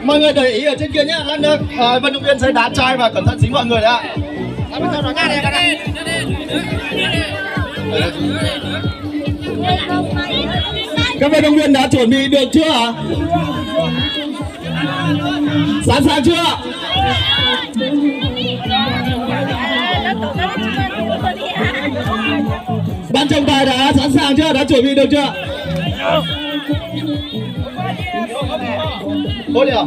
Mọi người để ý ở trên kia nhé, lát nữa vận động viên sẽ đá chai và cẩn thận dính mọi người ạ. Các vận động viên đã chuẩn bị được chưa ạ? Sẵn sàng chưa? Ban trọng tài đã sẵn sàng chưa? Đã chuẩn bị được chưa? Thôi đi ạ.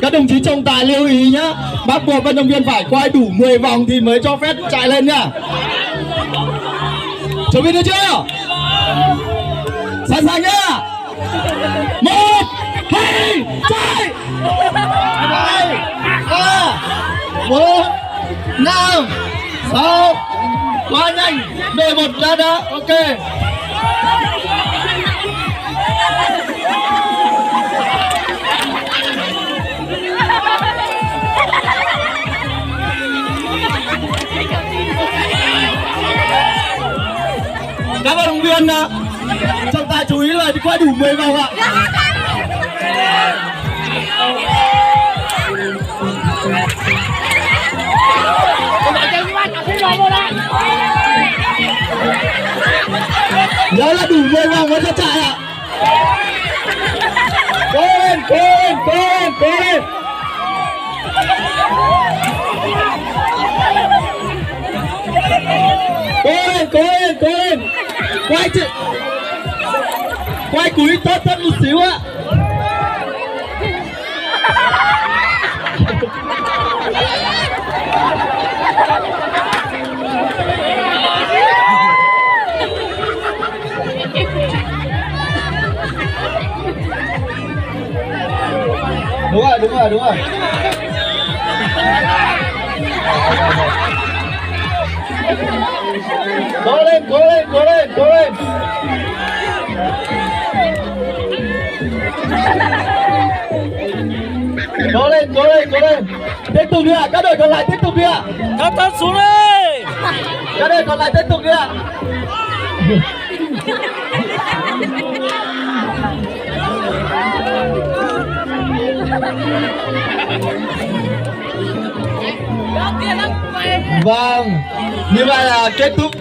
Các đồng chí trọng tài lưu ý nhá, bắt buộc vận động viên phải quay đủ 10 vòng thì mới cho phép chạy lên nhá. Chuẩn bị được chưa? Sẵn sàng nhá. 1, 2, chạy. 2, 3, 4, 5, 6. Quá nhanh. Đội 1 đã. Ok. Các vận động viên trọng tài chú ý là quay đủ 10 vòng ạ. Nhớ là đủ 10 vòng mới cho chạy ạ. Cố lên, cố lên, cố lên, cố lên. Cố lên, cố lên, cố lên. Quay cúi tốt hơn một xíu ạ. Đúng rồi, đúng rồi, đúng rồi. Cố lên, cố lên, cố lên, cố lên. Cố lên, cố lên, cố lên. Tiếp tục đi ạ, các đội còn lại tiếp tục đi ạ. Thấp xuống đi. Các đội còn lại tiếp tục đi ạ. Vâng, như vậy là kết thúc.